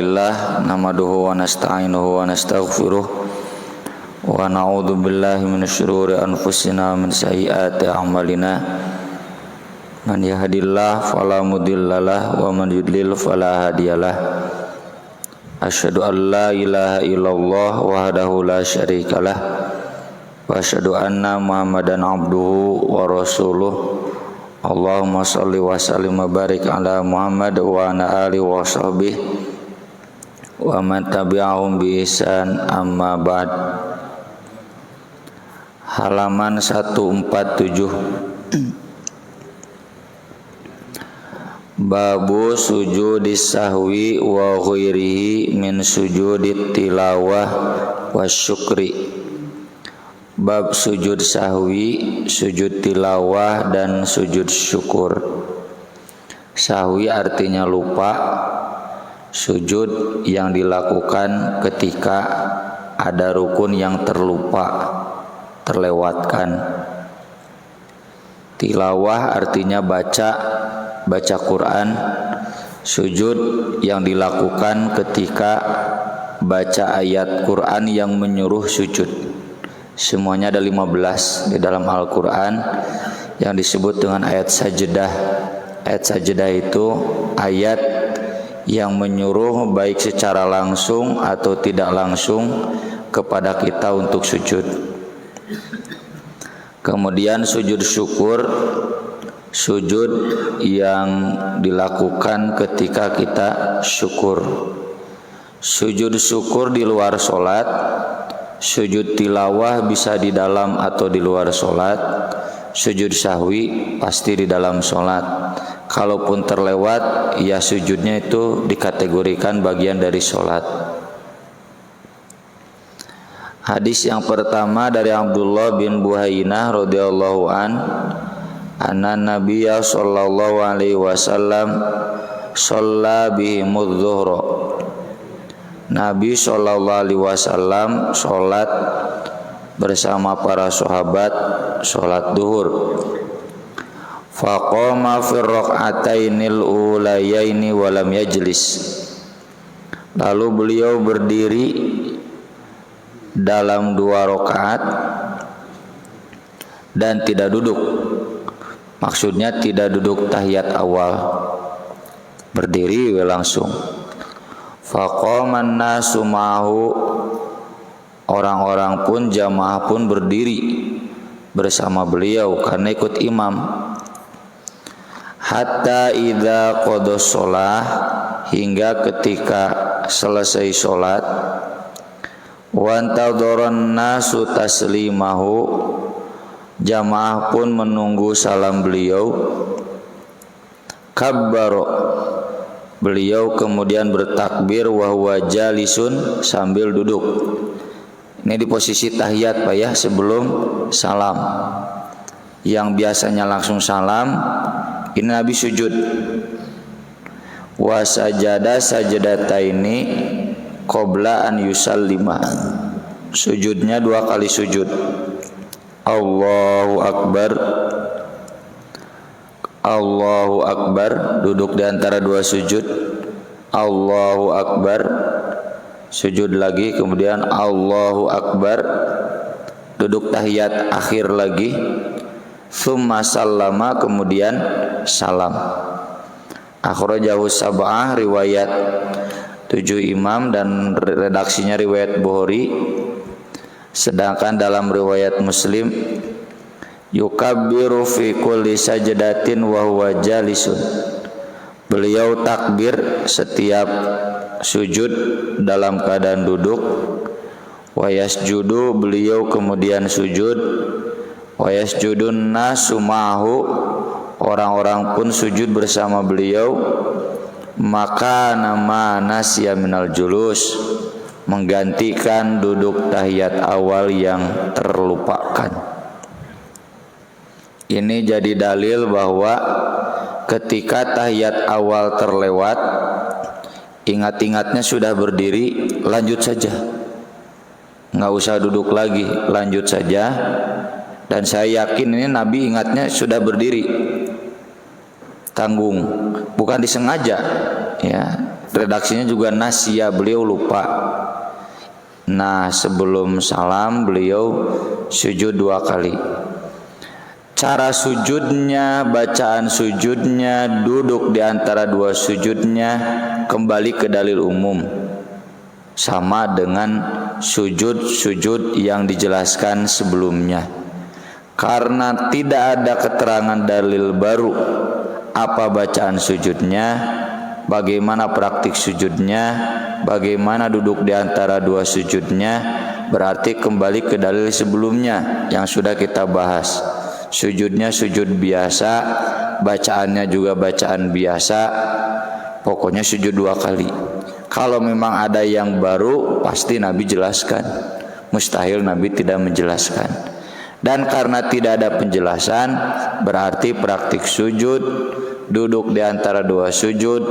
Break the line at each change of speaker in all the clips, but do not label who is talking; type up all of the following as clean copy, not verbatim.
Alhamdulillah nahmaduhu wa nasta'inuhu wa nastaghfiruh wa na'udzu billahi minasy syururi anfusina wa min sayyiati a'malina. Man yahdihillahu fala mudhillalah wa man yudlil fala hadiyalah. Asyhadu an la ilaha illallah wahdahu la syarikalah wa asyhadu anna Muhammadan abduhu wa rasuluh. Allahumma shalli wa sallim wa barik ala Muhammad wa ala alihi wa sahbihi wa man tabi'ahum bi ihsan amma ba'd. Halaman 147. Babu sujudis sahwi wa ghairihi min sujudit tilawah wasyukri. Bab sujud sahwi, sujud tilawah dan sujud syukur. Sahwi artinya lupa, sujud yang dilakukan ketika ada rukun yang terlewatkan. Tilawah artinya baca Quran, sujud yang dilakukan ketika baca ayat Quran yang menyuruh sujud. Semuanya ada 15 di dalam Al-Quran yang disebut dengan ayat sajdah. Ayat sajdah itu ayat yang menyuruh baik secara langsung atau tidak langsung kepada kita untuk sujud. Kemudian sujud syukur, sujud yang dilakukan ketika kita syukur. Sujud syukur di luar sholat. Sujud tilawah bisa di dalam atau di luar sholat. Sujud sahwi pasti di dalam sholat. Kalaupun terlewat, ya sujudnya itu dikategorikan bagian dari sholat. Hadis yang pertama dari Abdullah bin Buhainah radhiyallahu an, anna Nabiyya sallallahu alaihi wasallam shalla bihimudz zuhra. Nabi sallallahu alaihi wasallam salat bersama para sahabat salat duhur. Faqama fi rak'atainil ulayaini wa lam yajlis. Lalu beliau berdiri dalam 2 rakaat dan tidak duduk. Maksudnya tidak duduk tahiyat awal. Berdiri langsung. Faqaman nasu ma'ahu, orang-orang pun jamaah pun berdiri bersama beliau karena ikut imam. Hatta idza qada shalah, hingga ketika selesai salat. Wa antadharan nasu taslimahu, jamaah pun menunggu salam beliau. Kabbara, beliau kemudian bertakbir wa huwa jalisun, sambil duduk. Ini di posisi tahiyat Pak ya, sebelum salam. Yang biasanya langsung salam, ini Nabi sujud. Wa sajada sajadataini qabla an yusallima. Sujudnya 2 kali sujud. Allahu Akbar. Allahu Akbar, duduk di antara 2 sujud. Allahu Akbar, sujud lagi, kemudian Allahu Akbar, duduk tahiyat akhir lagi. Tsumma sallama, kemudian salam. Akhrajahu sab'ah, riwayat 7 imam dan redaksinya riwayat Bukhari. Sedangkan dalam riwayat Muslim, yukabbiru fi kulli sajdatin wa huwa jalisun. Beliau takbir setiap sujud dalam keadaan duduk. Wa yasjudu, beliau kemudian sujud. Wa yasjudun nasu ma'ahu, orang-orang pun sujud bersama beliau. Maka nama nasya minal julus, menggantikan duduk tahiyat awal yang terlupakan. Ini jadi dalil bahwa ketika tahiyat awal terlewat, ingat-ingatnya sudah berdiri, lanjut saja. Nggak usah duduk lagi, lanjut saja. Dan saya yakin ini Nabi ingatnya sudah berdiri. Tanggung, bukan disengaja. Ya, redaksinya juga nasya, beliau lupa. Nah, sebelum salam beliau sujud 2 kali. Cara sujudnya, bacaan sujudnya, duduk di antara 2 sujudnya kembali ke dalil umum, sama dengan sujud-sujud yang dijelaskan sebelumnya. Karena tidak ada keterangan dalil baru apa bacaan sujudnya, bagaimana praktik sujudnya, bagaimana duduk di antara 2 sujudnya, berarti kembali ke dalil sebelumnya yang sudah kita bahas. Sujudnya sujud biasa, bacaannya juga bacaan biasa, pokoknya sujud 2 kali. Kalau memang ada yang baru, pasti Nabi jelaskan. Mustahil Nabi tidak menjelaskan. Dan karena tidak ada penjelasan, berarti praktik sujud, duduk di antara 2 sujud,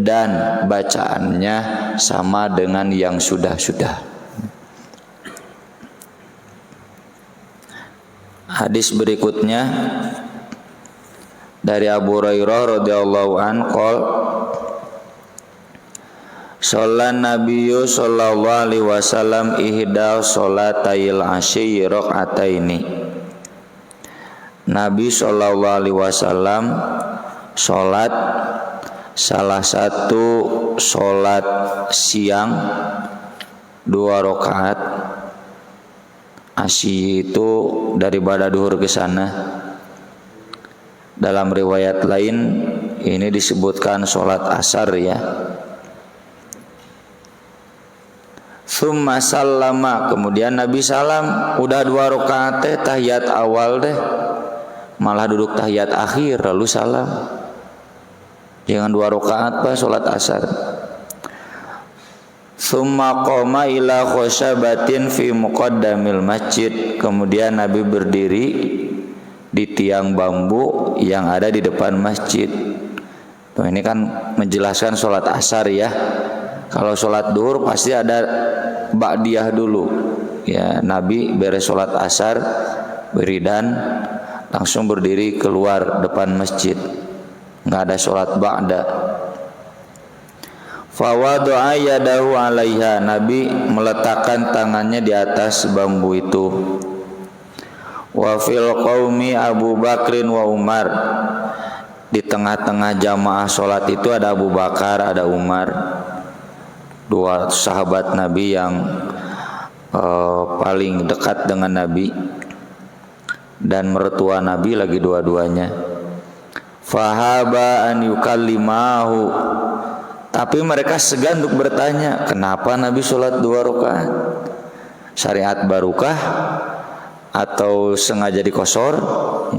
dan bacaannya sama dengan yang sudah-sudah. Hadis berikutnya dari Abu Hurairah radhiyallahu anhu qol Sholat Nabiyyu sallallahu alaihi wasallam ihda sholatayil asyi rakaataini. Nabi sallallahu alaihi wasallam sholat salah satu sholat siang 2 rakaat. Asyi itu daripada duhur ke sana. Dalam riwayat lain ini disebutkan sholat asar ya. Summa sallama, kemudian Nabi salam. Udah 2 rakaat teh tahiyat awal deh, malah duduk tahiyat akhir lalu salam. Jangan 2 rakaat Pak sholat asar. Summa qoma ila khosyabatin fi muqaddamil masjid, kemudian Nabi berdiri di tiang bambu yang ada di depan masjid. Tuh, ini kan menjelaskan sholat asar ya. Kalau sholat duhur pasti ada ba'diyah dulu ya. Nabi beres sholat asar wiridan langsung berdiri keluar depan masjid, nggak ada sholat ba'da. Fawadu'a yadahu alaiha, Nabi meletakkan tangannya di atas bambu itu. Wa fil qaumi Abu Bakrin wa Umar, di tengah-tengah jamaah sholat itu ada Abu Bakar, ada Umar, 2 sahabat Nabi yang paling dekat dengan Nabi, dan mertua Nabi lagi dua-duanya. Fahaba an yukallimahu, tapi mereka segan untuk bertanya, kenapa Nabi sholat 2 rakaat? Syariat barukah atau sengaja dikosor?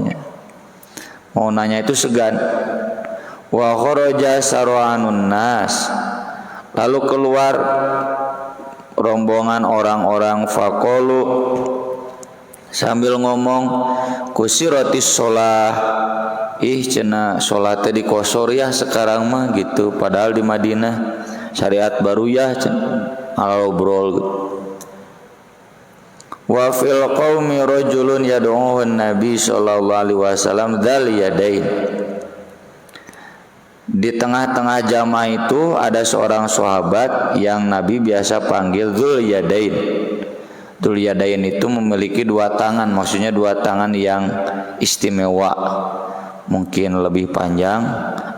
Ya. Mau nanya itu segan. Wa kharaja sarwanun nas, lalu keluar rombongan orang-orang faqalu, sambil ngomong, kusiratis sholah, cenah sholatnya dikosor ya sekarang mah gitu, padahal di Madinah syariat baru ya, malah obrol gitu. Wa fil qaumi rajulun yad'uhu Nabi sallallahu alaihi wasallam dzal yadain, di tengah-tengah jamaah itu ada seorang sahabat yang Nabi biasa panggil Dzul Yadain. Dzul Yadain itu memiliki 2 tangan, maksudnya 2 tangan yang istimewa, mungkin lebih panjang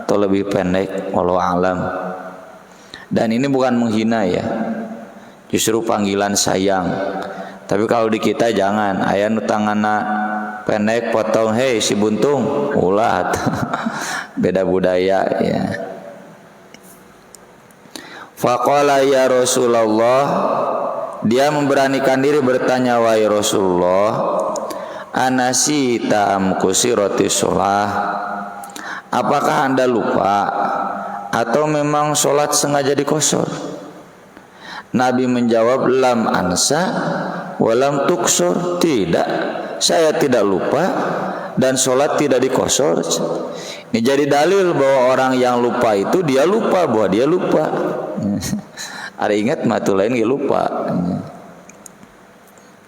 atau lebih pendek, wallahu alam. Dan ini bukan menghina ya, justru panggilan sayang. Tapi kalau di kita jangan, aya nu tanganna pendek potong, hei si buntung, ulat. Beda budaya ya. Faqala ya Rasulullah, dia memberanikan diri bertanya, wahai Rasulullah, anasita am kusirati sholah, apakah Anda lupa atau memang sholat sengaja dikosor? Nabi menjawab, lam ansa walam tuksor, tidak, saya tidak lupa dan sholat tidak dikosor. Ini jadi dalil bahwa orang yang lupa itu dia lupa bahwa dia lupa. Ada ingat matu lain dia lupa.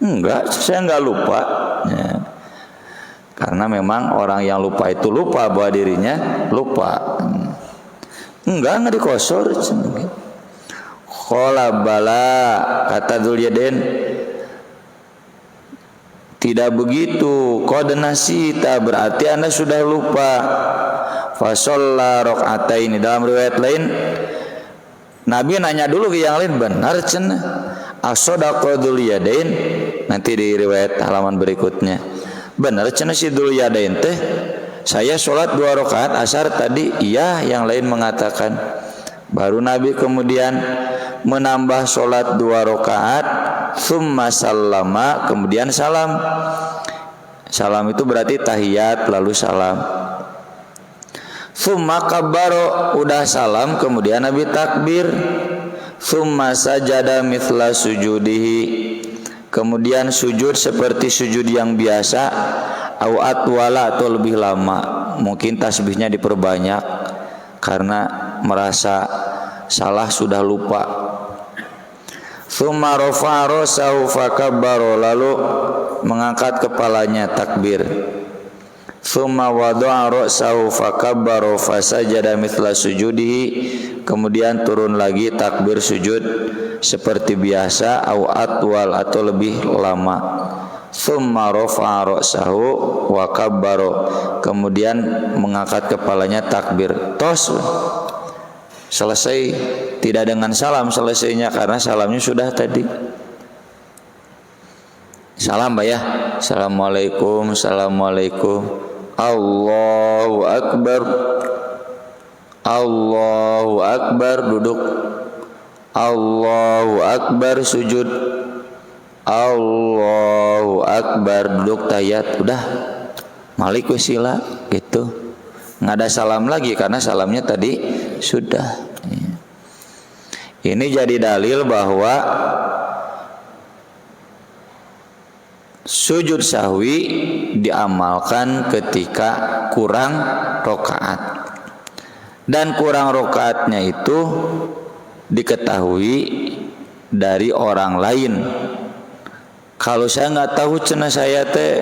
Enggak, saya enggak lupa ya. Karena memang orang yang lupa itu lupa bahwa dirinya lupa. Enggak dikosor. Qala bala, kata Dzulyaden, tidak begitu. Qad nasita, berarti Anda sudah lupa. Fa shalla raka'ataini. Dalam riwayat lain Nabi nanya dulu ke yang lain, benar cenah as-sadaqa Dzulyaden. Nanti di riwayat halaman berikutnya, benar cenah si Dzulyaden teh saya sholat 2 rakaat asar tadi. Iya, yang lain mengatakan. Baru Nabi kemudian menambah sholat 2 rakaat, summa sallama, kemudian salam. Salam itu berarti tahiyat lalu salam. Summa kabbaro, udah salam kemudian Nabi takbir. Summa sajada mithla sujudihi, kemudian sujud seperti sujud yang biasa. Au atwala, atau lebih lama. Mungkin tasbihnya diperbanyak karena merasa salah, sudah lupa. Tsumma rafa'a ra'sahu fakabbara, lalu mengangkat kepalanya takbir. Tsumma wada'a ra'sahu fakabbara fasajada mithla sujudihi, kemudian turun lagi takbir sujud seperti biasa. Au atwal, atau lebih lama. Tsumma rafa'a ra'sahu wa kabbara, kemudian mengangkat kepalanya takbir. Tos selesai, tidak dengan salam selesainya karena salamnya sudah tadi. Salam Mbak ya. Assalamualaikum, assalamualaikum. Allahu akbar. Allahu akbar, duduk. Allahu akbar, sujud. Allahu akbar, duduk tahiyat. Udah, malik sila gitu. Nggak ada salam lagi karena salamnya tadi sudah. Ini jadi dalil bahwa sujud sahwi diamalkan ketika kurang rakaat. Dan kurang rakaatnya itu diketahui dari orang lain. Kalau saya nggak tahu cenah saya teh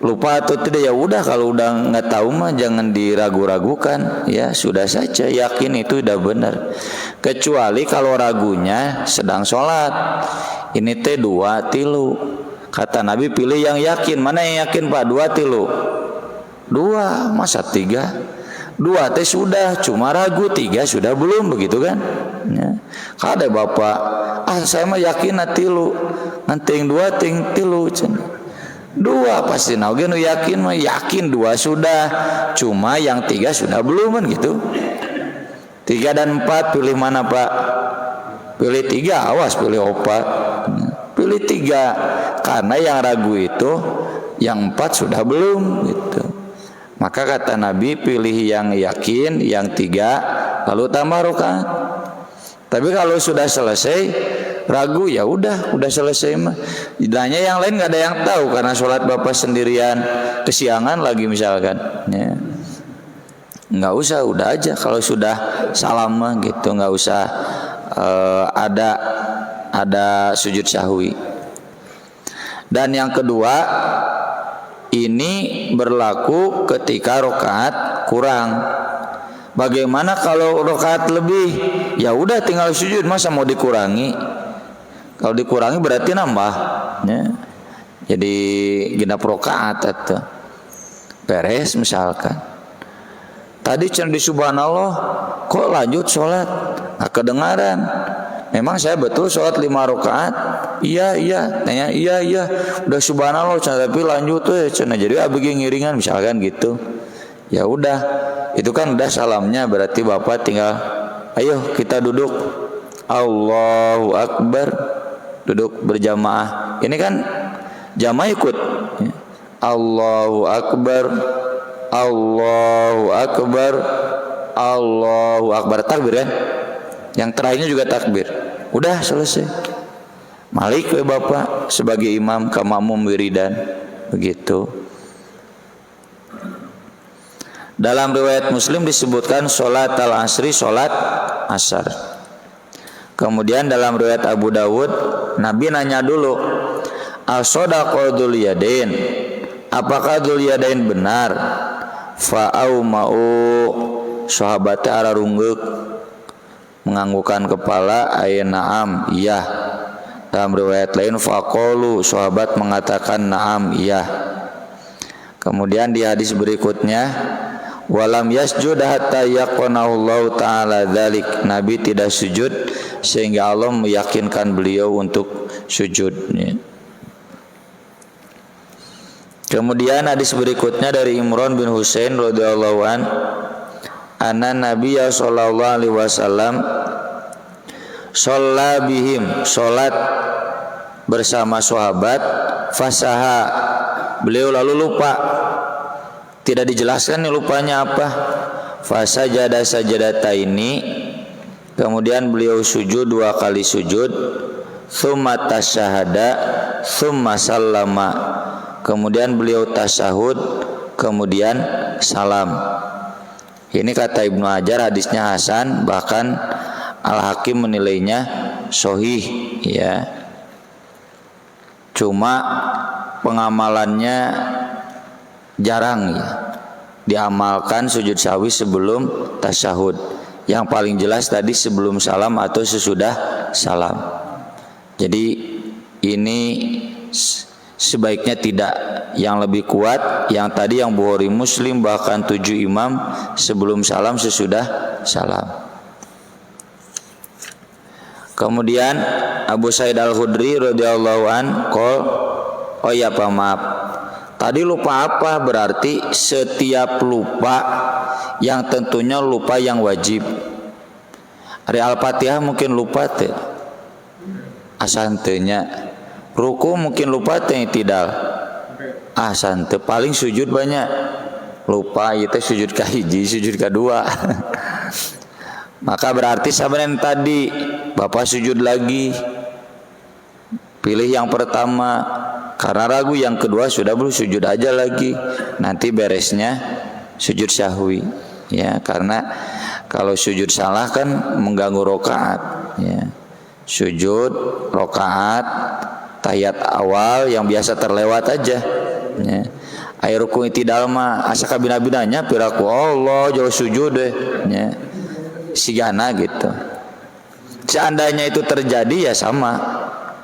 lupa atau tidak, ya udah, kalau udah nggak tahu mah jangan diragu-ragukan, ya sudah saja yakin itu udah benar. Kecuali kalau ragunya sedang sholat, ini teh 2 tilu, kata Nabi pilih yang yakin. Mana yang yakin Pak? 2 tilu? 2, masa 3? 2 teh sudah, cuma ragu 3 sudah belum, begitu kan? Ya. Kada bapak, saya mah yakin tilu, nanti yang 2 ting tilu, 2 pasti nauge nu yakin mah yakin 2 sudah, cuma yang 3 sudah belum kan gitu. 3 dan 4 pilih mana Pak? Pilih 3, awas pilih 4. Pilih 3 karena yang ragu itu yang 4 sudah belum gitu. Maka kata Nabi pilih yang yakin, yang 3 lalu tambah rakaat. Tapi kalau sudah selesai ragu, ya udah selesai mah. Idanya yang lain nggak ada yang tahu karena sholat bapak sendirian, kesiangan lagi misalkan. Ya. Nggak usah, udah aja kalau sudah salam mah gitu, nggak usah ada sujud sahwi. Dan yang kedua, ini berlaku ketika rakaat kurang. Bagaimana kalau rakaat lebih? Ya udah tinggal sujud, masa mau dikurangi? Kalau dikurangi berarti nambah, ya. Jadi genap rakaat atau beres misalkan. Tadi cenah di subhanallah, kok lanjut sholat? Nggak kedengaran. Memang saya betul sholat 5 rakaat. Iya. Tanya iya. Udah subhanallah, tapi lanjut tuh cenah. Jadi abis ngiringan misalkan gitu. Ya udah, itu kan udah salamnya, berarti bapak tinggal ayo kita duduk. Allahu akbar, duduk berjamaah. Ini kan jamaah ikut. Allahu akbar, Allahu akbar, Allahu akbar, takbir kan? Yang terakhirnya juga takbir. Udah selesai. Malik we bapak sebagai imam ka makmum wiridan, begitu. Dalam riwayat Muslim disebutkan sholat al-asri, sholat asar. Kemudian dalam riwayat Abu Dawud, Nabi nanya dulu, as-sadaqa Dzulyaden, apakah Dzulyaden benar? Fa'au ma'u sahabat teh ararunggeuk menganggukkan kepala aya na'am iya. Dalam riwayat lain faqalu sahabat mengatakan na'am iya. Kemudian di hadis berikutnya walam yasjud hatta yaqanallahu ta'ala dzalik, Nabi tidak sujud sehingga Allah meyakinkan beliau untuk sujud. Kemudian hadis berikutnya dari Imran bin Husain radhiyallahu an, anna Nabiyya sallallahu alaihi wasallam shalla bihim, salat bersama sahabat, fasaha, beliau lalu lupa. Tidak dijelaskan nih lupanya apa. Fasajada sajadataini, kemudian beliau sujud 2 kali sujud, tsumma tasyahada, tsumma sallama, kemudian beliau tasyahud, kemudian salam. Ini kata Ibnu Hajar hadisnya hasan, bahkan Al-Hakim menilainya sahih ya. Cuma pengamalannya jarang ya. Diamalkan sujud sahwi sebelum tasyahud. Yang paling jelas tadi sebelum salam atau sesudah salam. Jadi ini sebaiknya tidak. Yang lebih kuat yang tadi yang Bukhari Muslim bahkan 7 imam sebelum salam sesudah salam. Kemudian Abu Sa'id Al-Khudri radhiyallahu an qol, oh ya Pak maaf. Tadi lupa apa? Berarti setiap lupa yang tentunya lupa yang wajib. Hari Al-Fatihah mungkin lupa teh. Asantenya. Ruku mungkin lupa teh tidak. Asante paling sujud banyak. Lupa itu sujud kahiji, sujud kedua. Maka berarti sabaran tadi Bapak sujud lagi. Pilih yang pertama. Karena ragu yang kedua sudah belum sujud aja lagi. Nanti beresnya sujud sahwi. Ya, karena kalau sujud salah kan mengganggu rakaat. Ya. Sujud rakaat tahiyat awal yang biasa terlewat aja. Ya. Air ruku itidal mah asa kabina-binanya piraku Allah jauh sujud deh. Ya. Sigana gitu. Seandainya itu terjadi ya sama.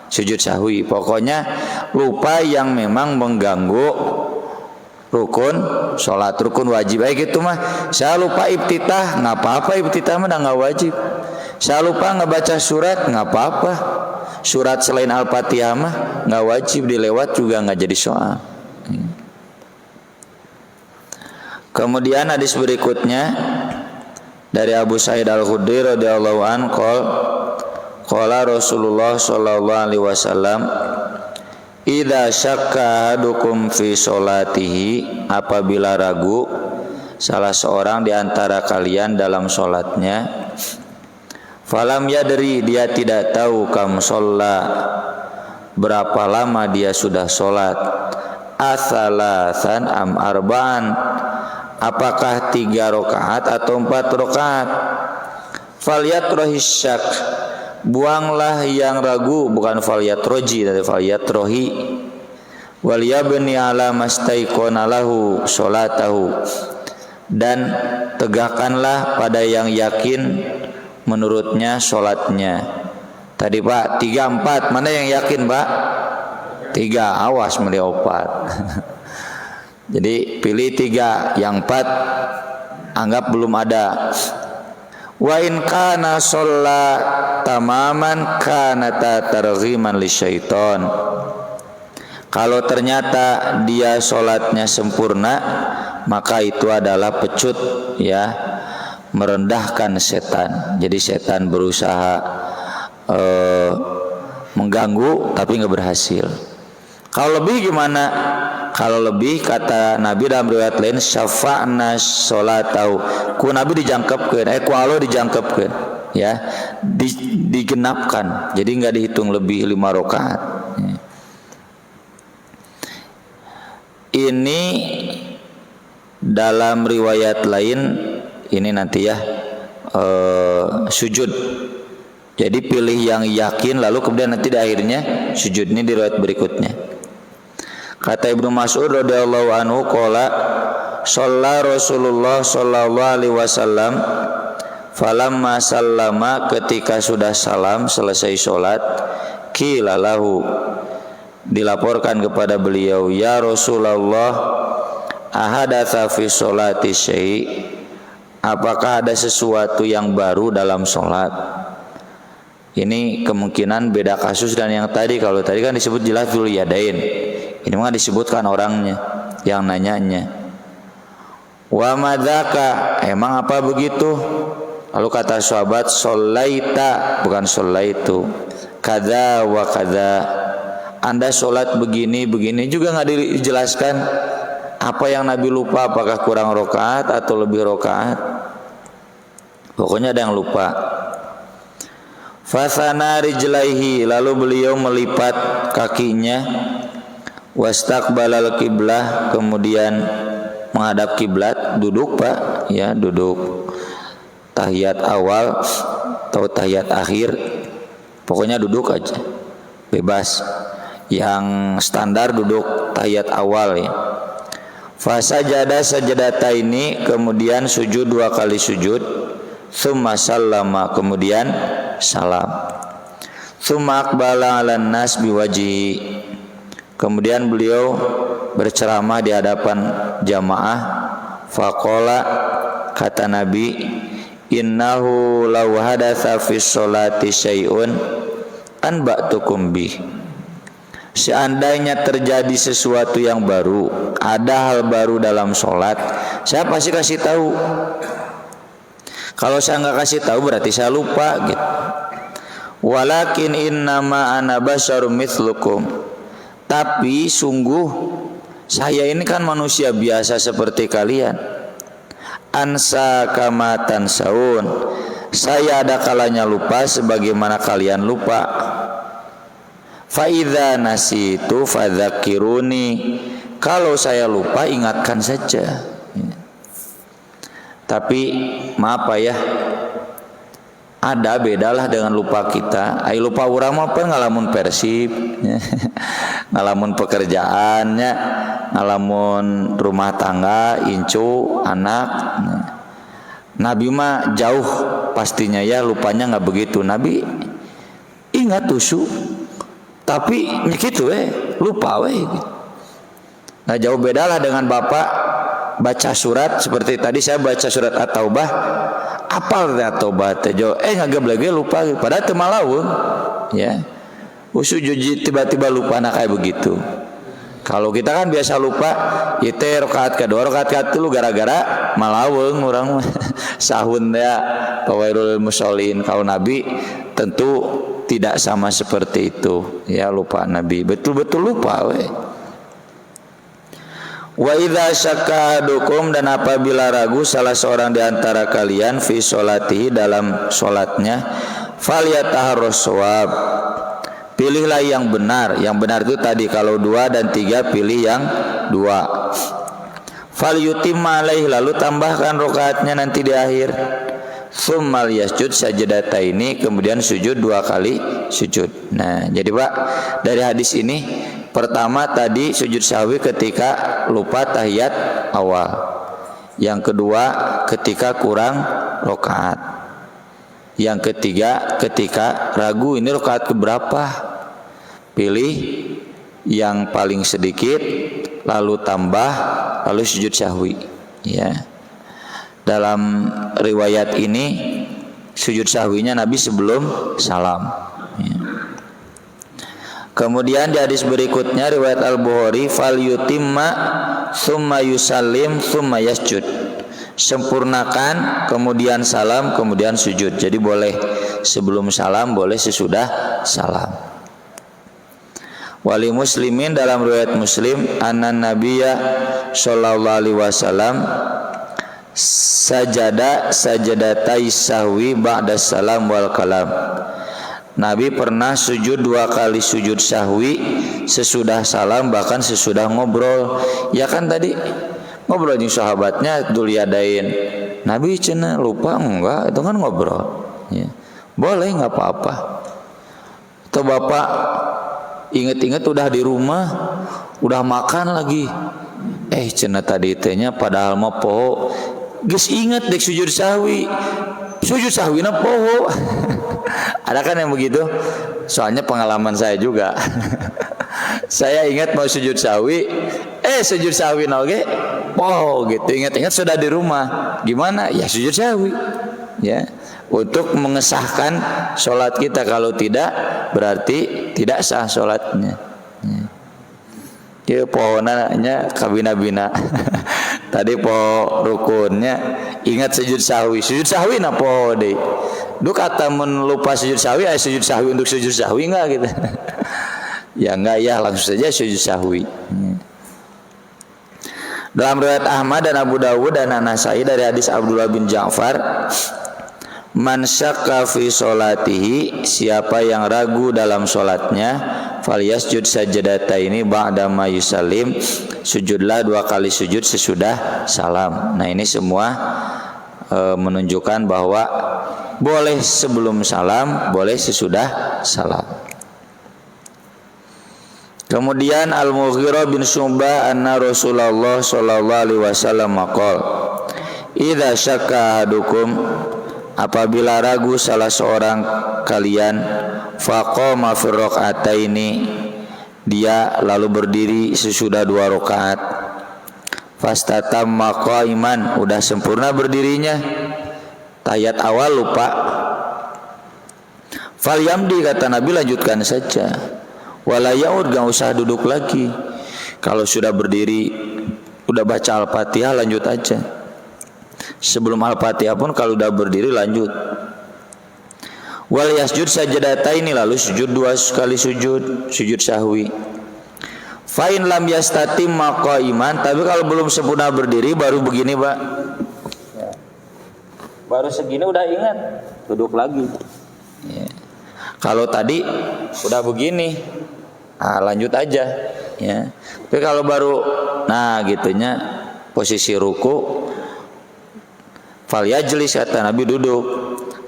Sujud sahwi, pokoknya lupa yang memang mengganggu rukun sholat, rukun wajib kayak gitu mah. Saya lupa ibtitah, nggak apa-apa, ibtitah mah nggak wajib. Saya lupa ngebaca surat, nggak apa-apa. Surat selain Al-Fatihah mah nggak wajib dilewat juga nggak jadi soal. Kemudian hadis berikutnya dari Abu Sa'id Al-Khudri radhiyallahu an qol, qala Rasulullah sallallahu alaihi wasallam, idza syakka ahadukum fi sholatihi, apabila ragu salah seorang di antara kalian dalam salatnya, falam yadri, dia tidak tahu kam sholla, berapa lama dia sudah salat, asalasan am arba'an, apakah 3 rakaat atau 4 rakaat, falyatrohis syak, buanglah yang ragu, bukan falyatroji tapi falyatrohi, waliyabni ala mastaiqona lahu sholatahu, dan tegakkanlah pada yang yakin menurutnya sholatnya. Tadi Pak 3, 4, mana yang yakin Pak? 3, awas melihat 4. Jadi pilih 3, yang 4 anggap belum ada. Wa in kana sholla tamaman kana targhiman lisyaiton. Kalau ternyata dia sholatnya sempurna, maka itu adalah pecut ya, merendahkan setan. Jadi setan berusaha mengganggu tapi nggak berhasil. Kalau lebih gimana? Kalau lebih kata Nabi dalam riwayat lain, syafa'na sholatau, ku Nabi dijangkepkeun, ku Allah dijangkepkeun, ya, digenapkan. Jadi nggak dihitung lebih 5 rakaat. Ini dalam riwayat lain ini nanti ya sujud. Jadi pilih yang yakin lalu kemudian nanti di akhirnya sujud. Ini di riwayat berikutnya. Kata Ibnu Mas'ud radhiyallahu anhu qala Shalla Rasulullah sallallahu alaihi wasallam falamma sallama, ketika sudah salam selesai sholat, qila lahu, dilaporkan kepada beliau, ya Rasulullah, ahadatsa fi sholati syai', apakah ada sesuatu yang baru dalam sholat? Ini kemungkinan beda kasus dan yang tadi. Kalau tadi kan disebut jelas Dzul Yadain, ini mah disebutkan orangnya yang nanyanya. Wa madzaka, emang apa begitu? Lalu kata sahabat, sholaita, bukan sholaitu, kada wa kada, Anda sholat begini begini, juga nggak dijelaskan apa yang Nabi lupa, apakah kurang rokaat atau lebih rokaat. Pokoknya ada yang lupa. Fasana rijlaihi, lalu beliau melipat kakinya, wastaqbalal qiblah, kemudian menghadap kiblat, duduk Pak, ya duduk tahiyat awal atau tahiyat akhir, pokoknya duduk aja, bebas. Yang standar duduk tahiyat awal ya. Fasajada sajadataini, kemudian sujud 2 kali sujud, tsumma sallama, kemudian salam. Tsumma aqbala 'alan nas biwajhi, kemudian beliau berceramah di hadapan jamaah. Faqala, kata Nabi, innahu law hadatsa fi sholati syai'un anba'tukum bih, seandainya terjadi sesuatu yang baru, ada hal baru dalam sholat, saya pasti kasih tahu. Kalau saya nggak kasih tahu berarti saya lupa gitu. Walakin innama ana basyarum mithlukum, tapi sungguh saya ini kan manusia biasa seperti kalian. Ansa kama tansaun, saya ada kalanya lupa sebagaimana kalian lupa. Fa idza nasitu fadzakiruni, kalau saya lupa ingatkan saja. Tapi maaf ya, ada bedalah dengan lupa kita. Ai lupa urang mah ngalamun persib, ngalamun pekerjaannya, ngalamun rumah tangga, incu, anak. Nabi mah jauh pastinya ya, lupanya nggak begitu. Nabi ingat tusu, tapi gitu lupa Nah jauh bedalah dengan bapak baca surat seperti tadi saya baca surat At-Taubah, apal At-Taubah tejo ngageblege lupa, padahal teu malaweung ya. Usujuji tiba-tiba lupa nah kayak begitu. Kalau kita kan biasa lupa, itu rakaat kedua, rakaat katilu gara-gara malaweung urang sahun ya pawairul musholin. Kalau Nabi tentu tidak sama seperti itu ya, lupa Nabi betul-betul lupa Wa idza syakka ahadukum, dan apabila ragu salah seorang di antara kalian fi sholatihi, dalam sholatnya, falyataharras shawab, pilihlah yang benar. Yang benar itu tadi kalau 2 dan 3 pilih yang 2. Falyutimma alaihi, lalu tambahkan rakaatnya nanti di akhir. Tsummal yasjud sajadataini, kemudian sujud 2 kali sujud. Nah, jadi Pak, dari hadis ini pertama tadi sujud sahwi ketika lupa tahiyat awal. Yang kedua ketika kurang rakaat. Yang ketiga ketika ragu ini rakaat keberapa. Pilih yang paling sedikit, lalu tambah, lalu sujud sahwi. Ya. Dalam riwayat ini sujud sahwinya Nabi sebelum salam. Ya. Kemudian di hadis berikutnya riwayat Al-Bukhari, fal yutimma tsumma yusallim tsumma yasjud, sempurnakan kemudian salam kemudian sujud. Jadi boleh sebelum salam, boleh sesudah salam. Wali Muslimin, dalam riwayat Muslim, anan nabiyya sallallahu alaihi wasallam sajada sajadatai sahwi ba'da salam wal kalam, Nabi pernah sujud 2 kali sujud sahwi sesudah salam, bahkan sesudah ngobrol. Ya kan tadi ngobrol dengan sahabatnya Dzul Yadain, Nabi cenah lupa enggak, itu kan ngobrol ya. Boleh, nggak apa-apa. Atau bapak inget-inget udah di rumah, udah makan lagi, cenah tadi tehnya padahal mah poho geus inget dek sujud sahwi na poho. Ada kan yang begitu? Soalnya pengalaman saya juga. Saya ingat mau sujud sahwi, sujud sahwi oge poho gitu. Ingat-ingat sudah di rumah. Gimana? Ya sujud sahwi. Ya, untuk mengesahkan sholat kita. Kalau tidak berarti tidak sah sholatnya. Ya pohonanya kabina-bina. Tadi poho rukunnya ingat sujud sahwi na poho deh. Duh kata lupa sujud sahwi, sujud sahwi untuk sujud sahwi enggak gitu. Ya enggak ya, langsung saja sujud sahwi. Dalam riwayat Ahmad dan Abu Dawud dan An-Nasai dari hadis Abdullah bin Ja'far, man syakka fi sholatihi, siapa yang ragu dalam sholatnya, falyasjud sajadataini ba'da ma yusallim, sujudlah 2 kali sujud sesudah salam. Nah ini semua menunjukkan bahwa boleh sebelum salam, boleh sesudah salam. Kemudian Al-Mughirah bin Syu'bah anna Rasulullah sallallahu alaihi wasallam maqal, idza syakka ahadukum, apabila ragu salah seorang kalian, faqama fi raq'ataini, dia lalu berdiri sesudah 2 rakaat, fastatamma qa'iman, udah sempurna berdirinya, tahiyat awal lupa, falyamdi, kata Nabi lanjutkan saja, wala yaud, gak usah duduk lagi. Kalau sudah berdiri udah baca Al-Fatihah lanjut aja. Sebelum Al-Fatihah pun kalau udah berdiri lanjut. Wal yasjud sajadataini, lalu sujud 2 kali sujud sahwi. Fa in lam yastatim maqaiman, tapi kalau belum sempurna berdiri baru begini, Pak. Baru segini udah ingat, duduk lagi. Ya. Kalau tadi udah begini, lanjut aja, ya. Tapi kalau baru, gitunya posisi ruku, falyajlis, kata Nabi duduk,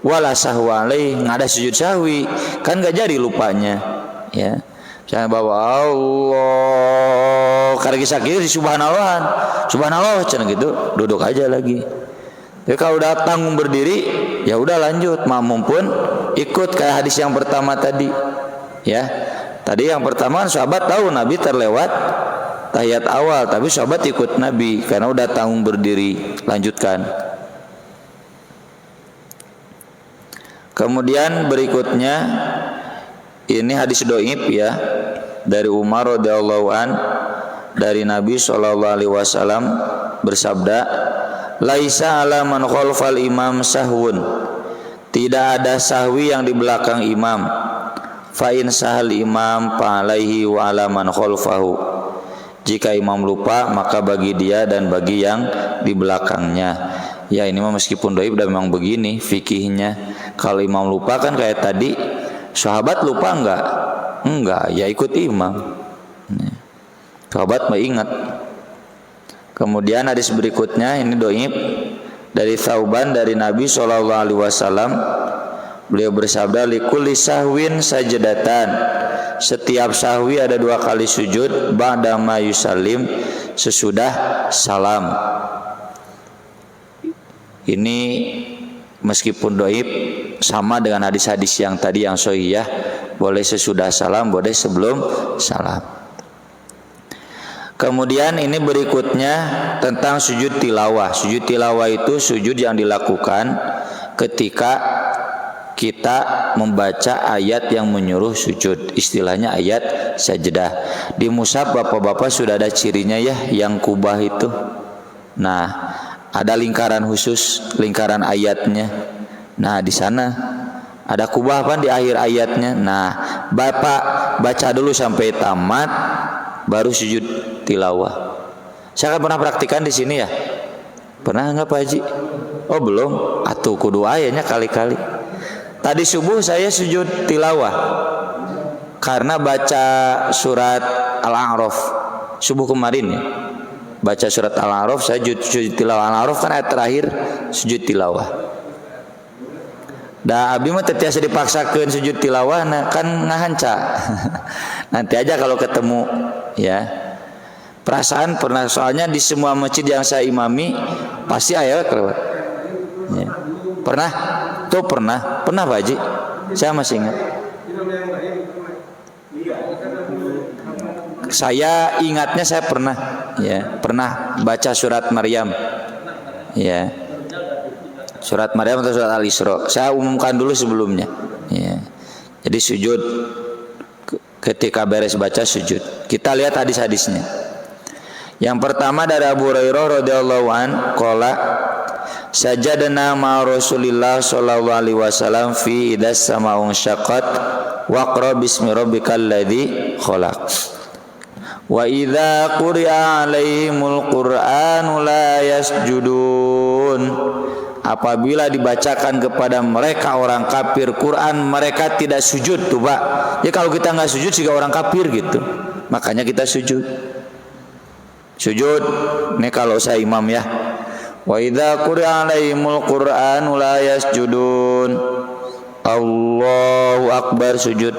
wala sahwa alaih, nggak ada sujud sahwi, kan nggak jadi lupanya, ya. Jangan bawa Allah karena kisah-kisah di subhanallah cina gitu, duduk aja lagi. Jadi kalau udah tanggung berdiri, ya udah lanjut. Makmum pun ikut kayak hadis yang pertama tadi, ya. Tadi yang pertama sahabat tahu Nabi terlewat tahiyat awal, tapi sahabat ikut Nabi karena udah tanggung berdiri, lanjutkan. Kemudian berikutnya ini hadis dhaif, ya, dari Umar radhiyallahu an, dari Nabi sallallahu alaihi wasallam bersabda, laisa ala man khalfal imam sahwun, tidak ada sahwi yang di belakang imam. Fa in sahal imam fa alaihi wa ala man khalfahu, jika imam lupa maka bagi dia dan bagi yang di belakangnya. Ya ini mah meskipun dhaif udah memang begini fikihnya. Kalau imam lupa kan kayak tadi, sahabat lupa enggak, ya ikut imam. Sahabat mah ingat. Kemudian hadis berikutnya ini dhaif dari Thauban dari Nabi sallallahu alaihi wasallam, beliau bersabda, likulli sahwin sajadatan, setiap sahwi ada 2 kali sujud, ba'da ma yusallim, sesudah salam. Ini meskipun dhaif sama dengan hadis-hadis yang tadi yang sahih, boleh sesudah salam, boleh sebelum salam. Kemudian ini berikutnya tentang sujud tilawah. Sujud tilawah itu sujud yang dilakukan ketika kita membaca ayat yang menyuruh sujud, istilahnya ayat sajdah. Di mushaf bapak-bapak sudah ada cirinya, ya, yang kubah itu. Nah, ada lingkaran khusus, lingkaran ayatnya. Nah, di sana ada kubah apa di akhir ayatnya. Nah, bapak baca dulu sampai tamat, baru sujud tilawah. Saya kan pernah praktikan di sini, ya. Pernah nggak Pak Haji? Oh belum. Atuh kudu ayatnya kali-kali. Tadi subuh saya sujud tilawah karena baca surat Al-A'raf subuh kemarin, ya. Baca surat Al-A'raf, saya sujud tilawah. Al-A'raf kan ayat terakhir, sujud tilawah. Da abi mah tetiasa dipaksakeun sujud tilawah, kan ngahanca. Nanti aja kalau ketemu, ya. Perasaan pernah, soalnya di semua masjid yang saya imami pasti aya kelewat. Ya. Pernah? Tuh pernah Pak Haji. Saya masih ingat. Saya ingatnya saya pernah, ya, pernah baca surat Maryam, ya, surat Maryam atau surat Al-Isra. Saya umumkan dulu sebelumnya, ya. Jadi sujud, ketika beres baca sujud. Kita lihat hadis-hadisnya. Yang pertama dari Abu Hurairah radhiyallahu an, qala sajadna ma Rasulillah sallallahu alaihi wasallam fi idas sama'un syaqqat waqra bismi rabbikal ladzi khalaq. Wa idza quri'a 'alaihimul qur'anu la yasjudun. Apabila dibacakan kepada mereka orang kafir Quran, mereka tidak sujud tuh Pak. Ya kalau kita nggak sujud juga orang kafir gitu. Makanya kita sujud. Sujud. Ini kalau saya imam ya. Wa idza quri'a 'alaihimul qur'anu la yasjudun. Allahu akbar, sujud.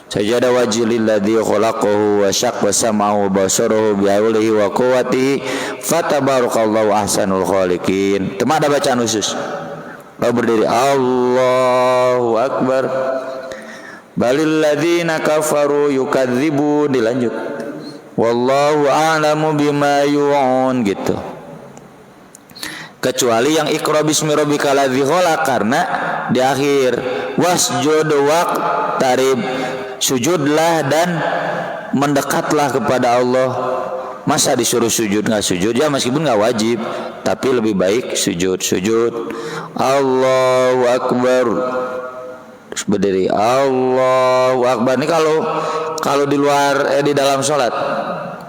Sajada wajhil ladzi khalaqahu wa syaqqa sam'ahu wa basarahu bi haulihi wa quwwatihi fatabarakallahu ahsanul khaliqin. Tema ada bacaan khusus. Lalu berdiri Allahu akbar. Balil ladzina kafaru yukadzibun, dilanjut. Wallahu a'lamu bima yu'un gitu. Kecuali yang Iqra bismi rabbikal ladzi khalaq, karena di akhir wasjud waqtarib, sujudlah dan mendekatlah kepada Allah. Masa disuruh sujud nggak sujud? Ya meskipun nggak wajib, tapi lebih baik sujud. Allahu akbar. Terus berdiri Allahu akbar. Ini kalau di luar di dalam sholat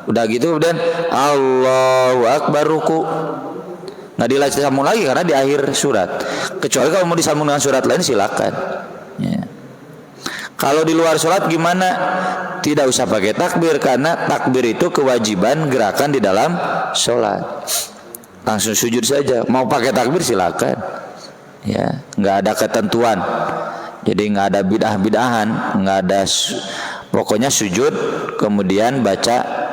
udah gitu, dan Allahu akbar ruku. Nggak disambung lagi karena di akhir surat. Kecuali kalau mau disambung dengan surat lain silakan. Ya. Kalau di luar sholat gimana? Tidak usah pakai takbir, karena takbir itu kewajiban gerakan di dalam sholat. Langsung sujud saja. Mau pakai takbir silakan. Ya, nggak ada ketentuan. Jadi nggak ada bid'ah-bid'ahan, nggak ada. Pokoknya sujud, kemudian baca.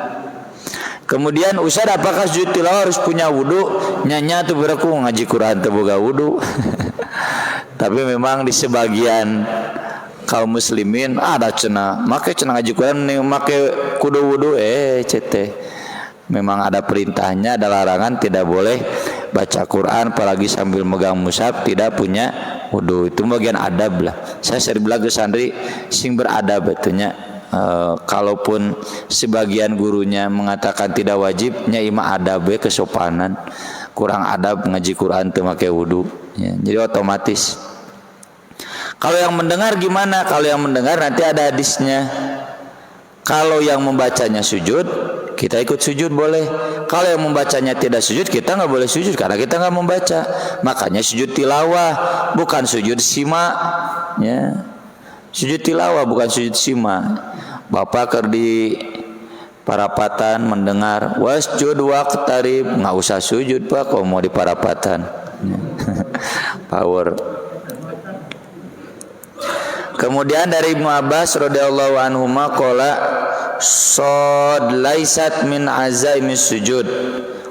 Kemudian Ustaz, apakah sujud tilawah harus punya wudu? Nyanya tuh beraku ngaji Quran teu boga wudu. Tapi memang di sebagian kaum muslimin ada cenah make cenah ngaji Quran make kudu wudu, cete. Memang ada perintahnya, ada larangan, tidak boleh baca Quran apalagi sambil megang mushaf tidak punya wudu. Itu bagian adab lah. Saya sering bilang ke santri sing beradab betulnya. Kalaupun sebagian gurunya mengatakan tidak wajib, nya ima adab kesopanan. Kurang adab ngaji Quran teu make wudu, ya. Jadi otomatis. Kalau yang mendengar gimana? Kalau yang mendengar nanti ada hadisnya. Kalau yang membacanya sujud, kita ikut sujud boleh. Kalau yang membacanya tidak sujud, kita nggak boleh sujud karena kita nggak membaca. Makanya sujud tilawah, bukan sujud sima, ya. Sujud tilawah bukan sujud sima. Bapak ker di parapatan mendengar wasjud waqtarib, nggak usah sujud Pak kalau mau di parapatan. Power. Kemudian dari Ibnu Abbas radhiyallahu anhuma qala shad laisat min azaimis sujud,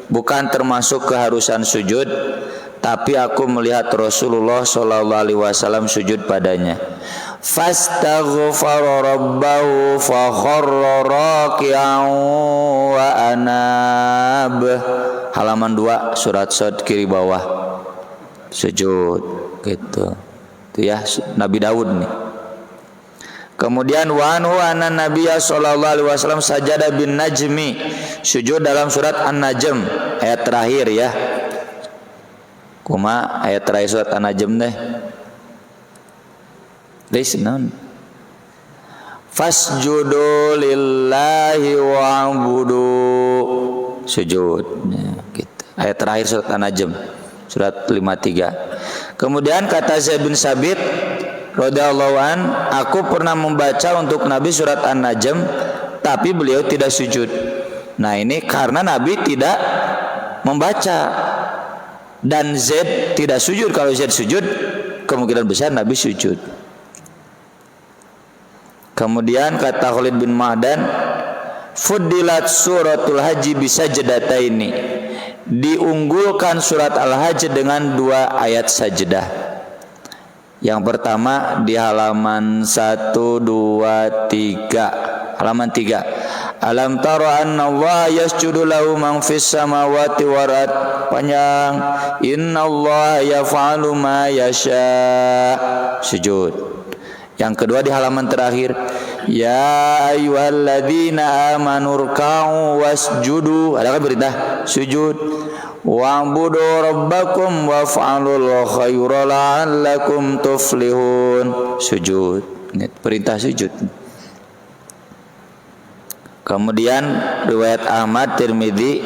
bukan termasuk keharusan sujud, tapi aku melihat Rasulullah sallallahu alaihi wasallam sujud padanya. Fastaghfara rabbahu fa kharra raki'an wa anab. Halaman 2 surat Shad kiri bawah. Sujud gitu. Itu ya Nabi Daud nih. Kemudian wa anhu anna nabiyya sallallahu alaihi wasallam sajada bin najmi, sujud dalam surat An-Najm ayat terakhir ya. Kuma ayat terakhir surat An-Najm deh. Listen. Fasjudu lillahi wa'budu, sujud ya, gitu. Ayat terakhir surat An-Najm surat 53. Kemudian kata Zaid bin Sabit radhiyallahu an, aku pernah membaca untuk Nabi surat An-Najm tapi beliau tidak sujud. Nah ini karena Nabi tidak membaca dan Zaid tidak sujud. Kalau Zaid sujud kemungkinan besar Nabi sujud. Kemudian kata Khalid bin Ma'dan, Fuddilat suratul haji bisajdataini, diunggulkan surat Al-Hajj dengan 2 ayat sajdah. Yang pertama di halaman 1, 2, 3. Halaman 3. Alam tara anna Allah yasjudu lahu man fis samawati wal ard. Panjang. Inna Allah yaf'alu ma yasha. Sujud. Yang kedua di halaman terakhir. Ya ayyuhalladzina amanu ruk'u wasjudu. Ada kan perintah sujud. Wa'budu rabbakum waf'alul khaira la'allakum tuflihun. Sujud. Ini perintah sujud. Kemudian riwayat Ahmad Tirmidzi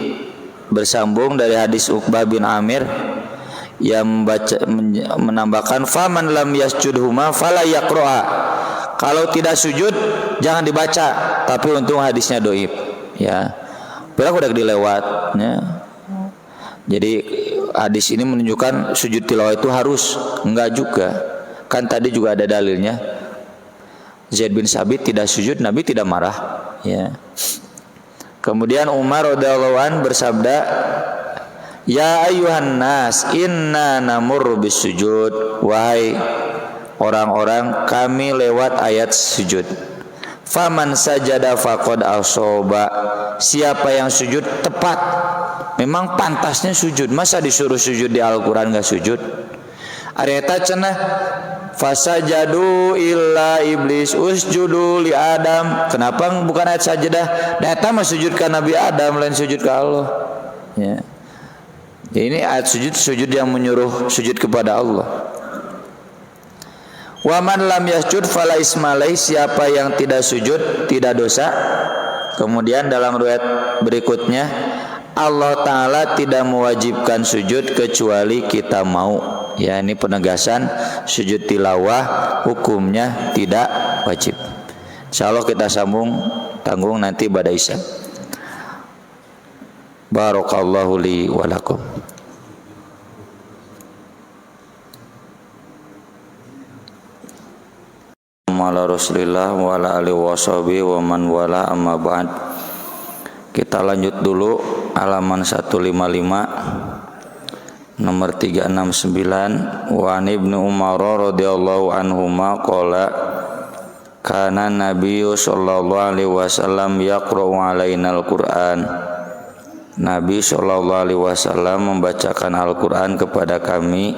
bersambung dari hadis Uqbah bin Amir yang menambahkan faman lam yasjudhuma fala yaqra'a. Kalau tidak sujud jangan dibaca, tapi untung hadisnya dhaif ya. Padahal udah dilewat ya. Jadi hadis ini menunjukkan sujud tilawah itu harus, enggak juga. Kan tadi juga ada dalilnya. Zaid bin Sabit tidak sujud, Nabi tidak marah ya. Kemudian Umar radhiyallahu an bersabda, "Ya ayyuhan nas, inna namurru bisujud." Wahai orang-orang, kami lewat ayat sujud. Faman sajada faqad asaba. Siapa yang sujud tepat. Memang pantasnya sujud. Masa disuruh sujud di Al-Qur'an enggak sujud? Areta cenah fasajadu illa iblis usjudu li Adam. Kenapa bukan ayat sajadah? Data mah sujud ke Nabi Adam, lain sujud ke Allah. Ya. Jadi ini ayat sujud yang menyuruh sujud kepada Allah. Wa man lam yasjud fala ismalai. Siapa yang tidak sujud tidak dosa. Kemudian dalam riwayat berikutnya, Allah Ta'ala tidak mewajibkan sujud kecuali kita mau. Ya, ini penegasan sujud tilawah hukumnya tidak wajib. Insyaallah kita tanggung nanti pada isya. Barakallahu li wa lakum. Ala Rasulillah wa ala alihi washabihi wa man wala amma ba'd. Kita lanjut dulu halaman 155 nomor 369. Wa Ibnu Umar radhiyallahu anhuma qala kana nabiyyu sallallahu alaihi wasallam yaqra'u alaina al-Qur'an. Nabi sallallahu alaihi wasallam membacakan Al-Qur'an kepada kami.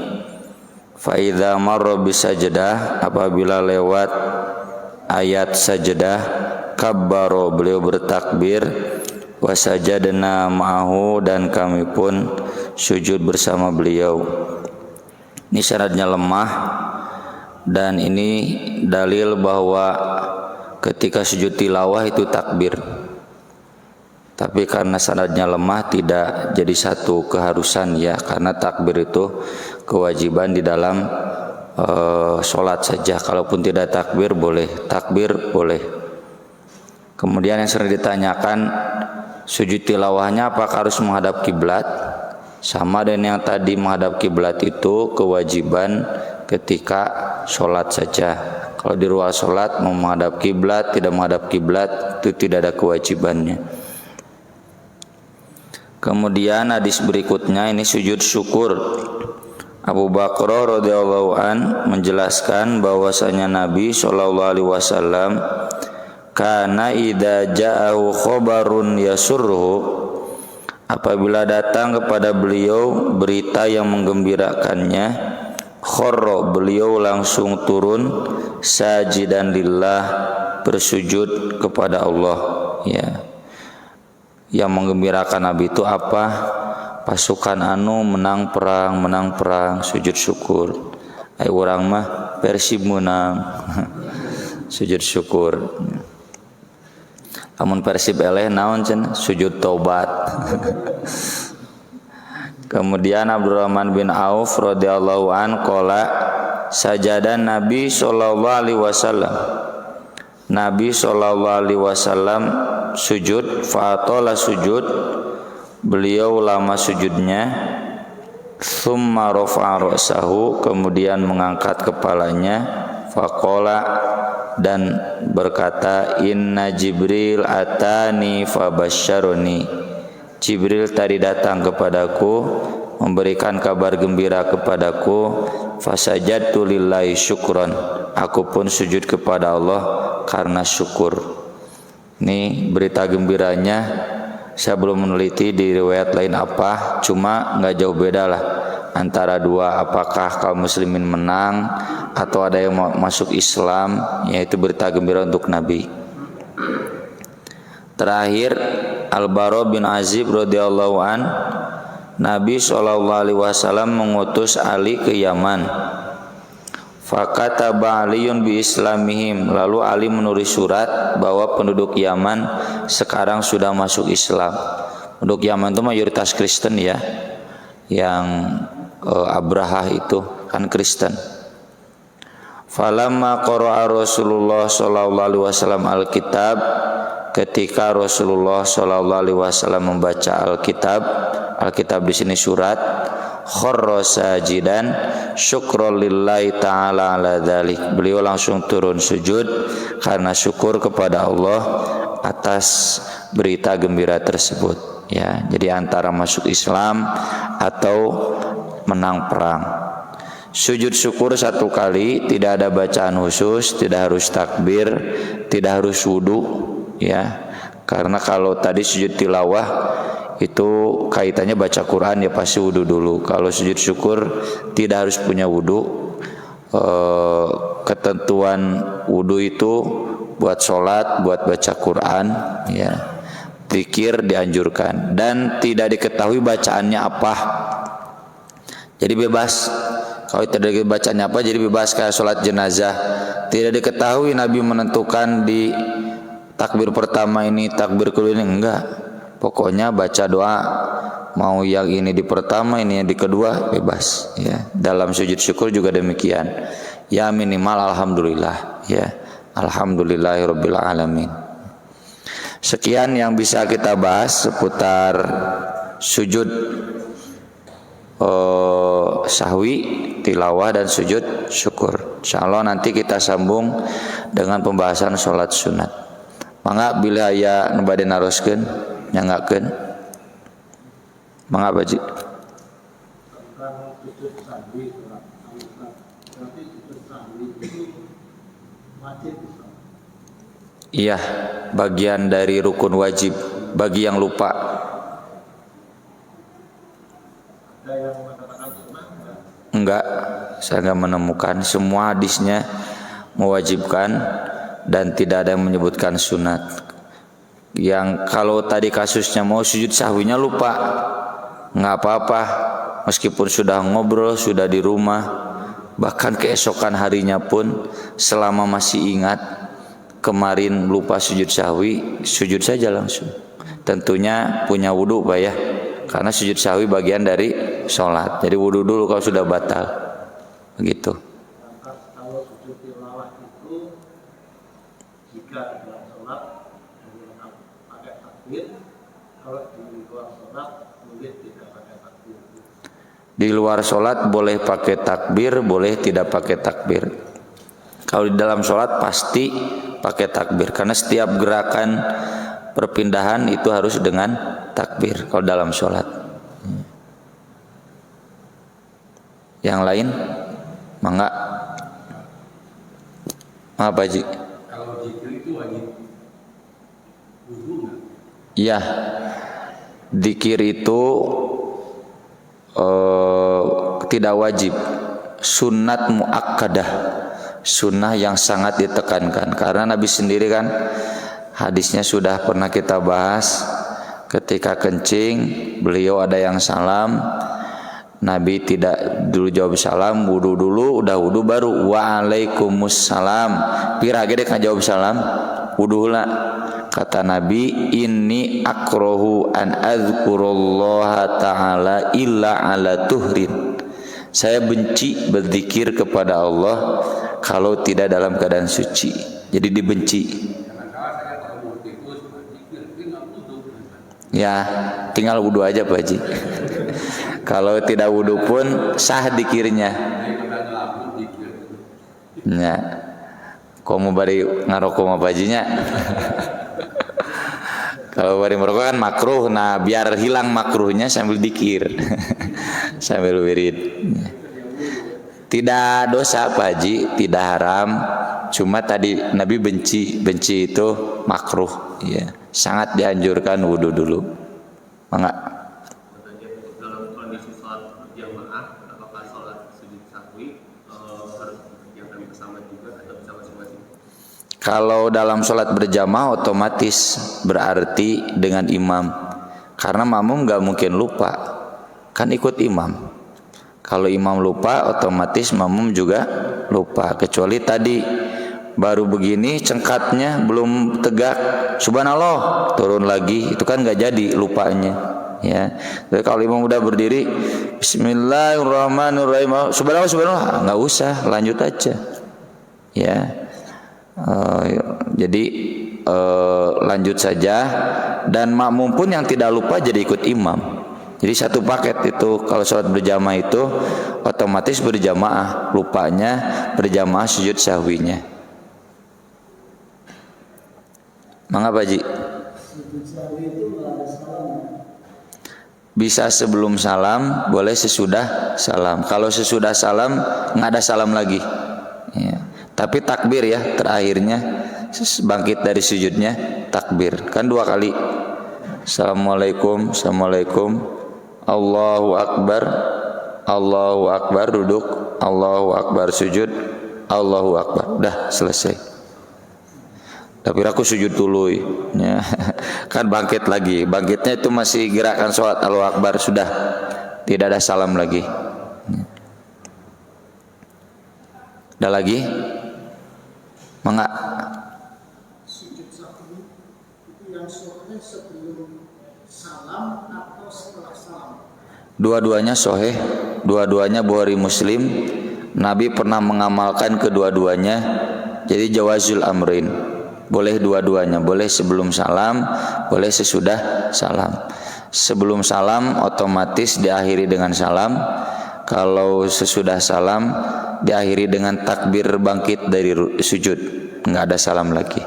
Fa idza marra bisajdah, apabila lewat ayat sajdah, kabbaro, beliau bertakbir, wasajadna ma'ahu, dan kami pun sujud bersama beliau. Ini syaratnya lemah, dan ini dalil bahwa ketika sujud tilawah itu takbir. Tapi karena syaratnya lemah tidak jadi satu keharusan ya, karena takbir itu kewajiban di dalam sholat saja. Kalaupun tidak takbir boleh, takbir boleh. Kemudian yang sering ditanyakan, sujud tilawahnya apakah harus menghadap kiblat? Sama dengan yang tadi, menghadap kiblat itu kewajiban ketika sholat saja. Kalau di ruang sholat mau menghadap kiblat, tidak menghadap kiblat, itu tidak ada kewajibannya. Kemudian hadis berikutnya ini sujud syukur. Abu Bakar radhiyallahu an menjelaskan bahwasanya Nabi sallallahu alaihi wasallam kana idza ja'ahu khabarun yasurruhu, apabila datang kepada beliau berita yang menggembirakannya, kharra, beliau langsung turun sajidan lillah, bersujud kepada Allah ya. Yang menggembirakan Nabi itu apa? Pasukan anu menang perang, sujud syukur. Ai urang mah Persib menang. Sujud syukur. Amun Persib eleh naon cenah? Sujud taubat. Kemudian Abdurrahman bin Auf radhiyallahu an qala sajadan Nabi sallallahu alaihi wasallam. Nabi sallallahu alaihi wasallam sujud, fa'atola sujud, beliau lama sujudnya, thumma rafa'a ra'sahu, kemudian mengangkat kepalanya, faqala, dan berkata, inna Jibril atani fabasyaroni, Jibril tadi datang kepadaku memberikan kabar gembira kepadaku, fasajadtu lillahi syukron, aku pun sujud kepada Allah karena syukur. Ini berita gembiranya, saya belum meneliti di riwayat lain apa, cuma nggak jauh beda lah antara dua, apakah kaum muslimin menang atau ada yang masuk Islam, yaitu berita gembira untuk Nabi. Terakhir, Al-Bara bin Azib radhiyallahu an, Nabi SAW mengutus Ali ke Yaman. Fakataba Aliyun bi islamihim, lalu Ali menulis surat bahwa penduduk Yaman sekarang sudah masuk Islam. Penduduk Yaman itu mayoritas Kristen ya, yang Abraha itu kan Kristen. Falamma qara'a Rasulullah SAW Alkitab, ketika Rasulullah SAW membaca Alkitab di sini surat, kharra sajidan syukran lillahi ta'ala ala dzalik, beliau langsung turun sujud karena syukur kepada Allah atas berita gembira tersebut ya. Jadi antara masuk Islam atau menang perang. Sujud syukur satu kali, tidak ada bacaan khusus, tidak harus takbir, tidak harus wudu ya. Karena kalau tadi sujud tilawah itu kaitannya baca Quran, ya pasti wudu dulu. Kalau sujud syukur tidak harus punya wudu. Ketentuan wudu itu buat sholat, buat baca Quran ya. Zikir dianjurkan dan tidak diketahui bacaannya apa. Jadi bebas. Kalau tidak diketahui bacaannya apa, jadi bebas kayak sholat jenazah. Tidak diketahui Nabi menentukan di takbir pertama ini, takbir kedua ini, enggak. Pokoknya baca doa, mau yang ini di pertama, ini yang di kedua, bebas ya. Dalam sujud syukur juga demikian. Ya minimal alhamdulillah ya. Alhamdulillahirabbil alamin. Sekian yang bisa kita bahas seputar sujud sahwi, tilawah dan sujud syukur. Insyaallah nanti kita sambung dengan pembahasan sholat sunat. Mangga bila aya nu bade naroskeun nyangakeun. Mangga Baji. Iya, bagian dari rukun wajib bagi yang lupa. Enggak, saya enggak menemukan. Semua hadisnya mewajibkan dan tidak ada yang menyebutkan sunat. Yang kalau tadi kasusnya mau sujud sahwinya lupa, enggak apa-apa. Meskipun sudah ngobrol, sudah di rumah, bahkan keesokan harinya pun selama masih ingat kemarin lupa sujud sahwi, sujud saja langsung. Tentunya punya wudu Pak ya. Karena sujud sahwi bagian dari sholat. Jadi wudu dulu kalau sudah batal. Begitu.
Kalau sujud tilawah itu jika dalam sholat pakai takbir, kalau di luar sholat boleh tidak pakai takbir.
Di luar sholat boleh pakai takbir, boleh tidak pakai takbir. Kalau di dalam sholat pasti pakai takbir. Karena setiap gerakan perpindahan itu harus dengan takbir kalau dalam sholat. Yang lain, mangga. Apa Ji?
Kalau zikir itu wajib wudu nggak?
Iya, zikir itu tidak wajib, sunnat muakkadah, sunnah yang sangat ditekankan. Karena Nabi sendiri kan hadisnya sudah pernah kita bahas. Ketika kencing, beliau ada yang salam, Nabi tidak dulu jawab salam, wudu dulu, udah wudu baru waalaikumsalam. Pira gede kan jawab salam, wudu lah. Kata Nabi, inni akrohu an azkurullaha ta'ala illa ala tuhrin. Saya benci berzikir kepada Allah kalau tidak dalam keadaan suci. Jadi dibenci. Ya, tinggal wudu aja Pak Haji. Kalau tidak wudu pun sah dikirnya. Ya. Komo bari ngarokok mah bajinya. Kalau bari merokok kan makruh, nah biar hilang makruhnya sambil dikir. Sambil wirid. Tidak dosa Pak Haji, tidak haram. Cuma tadi Nabi benci itu makruh, ya. Sangat dianjurkan wudu dulu. Mangga.
Dalam kondisi sholat berjamaah, apakah sholat sujud sahwi harus dikerjakan bersama juga atau bisa masing-masing?
Kalau dalam sholat berjamaah otomatis berarti dengan imam. Karena makmum nggak mungkin lupa, kan ikut imam. Kalau imam lupa, otomatis makmum juga lupa. Kecuali tadi baru begini cengkatnya belum tegak, subhanallah, turun lagi, itu kan nggak jadi lupanya. Ya, jadi kalau imam udah berdiri, Bismillahirrahmanirrahim, subhanallah, nggak usah, lanjut aja. Ya, jadi lanjut saja. Dan makmum pun yang tidak lupa jadi ikut imam. Jadi satu paket itu kalau sholat berjamaah itu otomatis berjamaah, lupanya berjamaah sujud sahwinya. Mangga Pak Haji. Bisa sebelum salam, boleh sesudah salam. Kalau sesudah salam nggak ada salam lagi. Ya. Tapi takbir ya terakhirnya bangkit dari sujudnya takbir kan 2 kali. Assalamualaikum, assalamualaikum. Allahu Akbar duduk, Allahu Akbar sujud, Allahu Akbar, udah selesai. Tapi aku sujud dulu ya. Kan bangkit lagi, bangkitnya itu masih gerakan sholat Allahu Akbar, sudah tidak ada salam lagi. Ada lagi? Mangga.
Sujud sahwi itu yang sahih sebelum salam atau setelah salam?
Dua-duanya sahih, dua-duanya Bukhari Muslim. Nabi pernah mengamalkan kedua-duanya. Jadi jawazul amrin, boleh dua-duanya, boleh sebelum salam, boleh sesudah salam. Sebelum salam otomatis diakhiri dengan salam. Kalau sesudah salam diakhiri dengan takbir bangkit dari sujud, nggak ada salam lagi.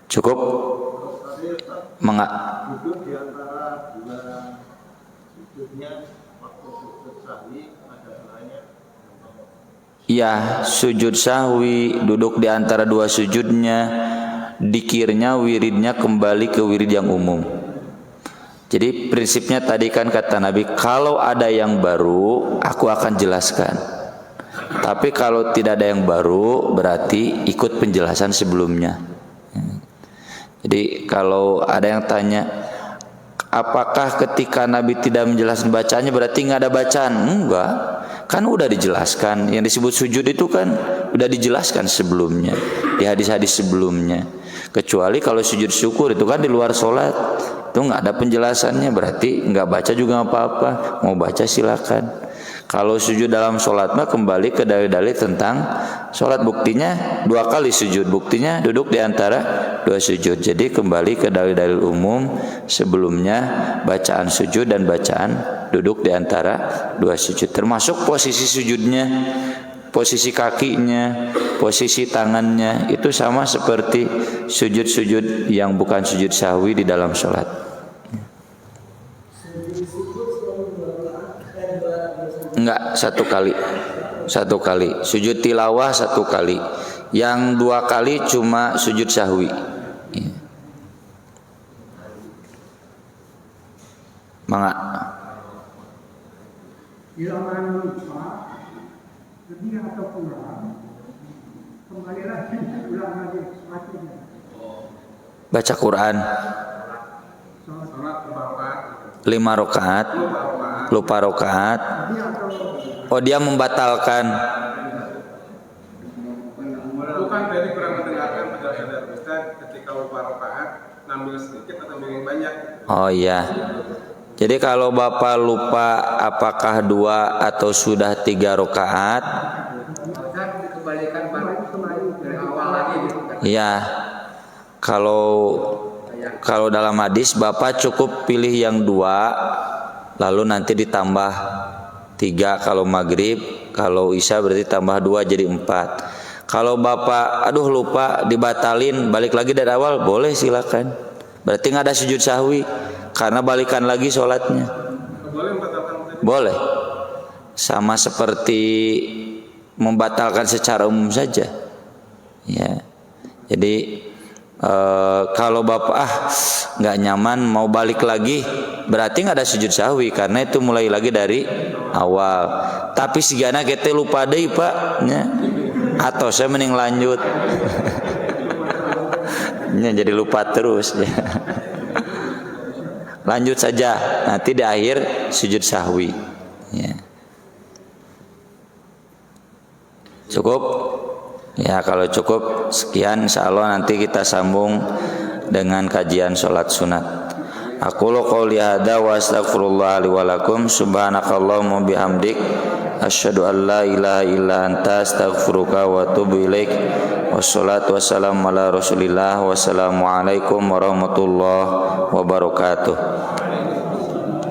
Cukup?
Duduk di antara dua sujudnya waktu sujud sahwi ada salahnya?
Iya, sujud sahwi duduk di antara dua sujudnya, dikirnya wiridnya kembali ke wirid yang umum. Jadi prinsipnya tadi kan kata Nabi, kalau ada yang baru aku akan jelaskan. Tapi kalau tidak ada yang baru berarti ikut penjelasan sebelumnya. Jadi kalau ada yang tanya, apakah ketika Nabi tidak menjelaskan bacaannya berarti nggak ada bacaan? Enggak, kan udah dijelaskan. Yang disebut sujud itu kan udah dijelaskan sebelumnya di hadis-hadis sebelumnya. Kecuali kalau sujud syukur itu kan di luar sholat, itu nggak ada penjelasannya, berarti nggak baca juga nggak apa-apa. Mau baca silakan. Kalau sujud dalam sholat mah kembali ke dalil-dalil tentang sholat, buktinya 2 kali sujud, buktinya duduk di antara 2 sujud. Jadi kembali ke dalil-dalil umum sebelumnya, bacaan sujud dan bacaan duduk di antara 2 sujud. Termasuk posisi sujudnya, posisi kakinya, posisi tangannya itu sama seperti sujud-sujud yang bukan sujud sahwi di dalam sholat. Enggak, 1 kali. 1 kali. Sujud tilawah 1 kali. Yang 2 kali cuma sujud sahwi. Ya. Mangga.
Hilangan lebih atau kurang, kembali lagi ulang lagi sholatnya.
Baca Quran 5 rakaat, lupa rakaat. Oh, dia membatalkan.
Bukan tadi kurang mendengarkan penjelasan dari Ustaz ketika lupa rakaat ngambil sedikit atau ngambil banyak.
Oh iya. Jadi kalau Bapak lupa apakah 2 atau sudah 3 rakaat?
Dikembalikan dari awal lagi gitu kan.
Iya. Kalau dalam hadis Bapak cukup pilih yang 2, lalu nanti ditambah 3 kalau maghrib, Kalau isya berarti tambah 2 jadi 4. Kalau bapak aduh lupa dibatalin balik lagi dari awal, boleh silakan. Berarti nggak ada sujud sahwi karena balikan lagi sholatnya.
Boleh membatalkan tadi?
Boleh. Sama seperti membatalkan secara umum saja. Ya. Jadi kalau bapak nggak nyaman mau balik lagi, berarti nggak ada sujud sahwi karena itu mulai lagi dari awal. Tapi sigana kita lupa deh pak, ya. Atau saya mending lanjut. Ya, jadi lupa terus. Ya. Lanjut saja, nanti di akhir sujud sahwi. Ya. Cukup? Ya kalau cukup sekian, insyaallah nanti kita sambung dengan kajian sholat sunat. Aqulu qouli hadza wa astaghfirullah li wa lakum subhanakallahumma bihamdik asyhadu an la ilaha illa anta astaghfiruka wa atubu ilaik. Wassalatu wassalamu ala Rasulillah. Wassalamu alaikum warahmatullahi wabarakatuh.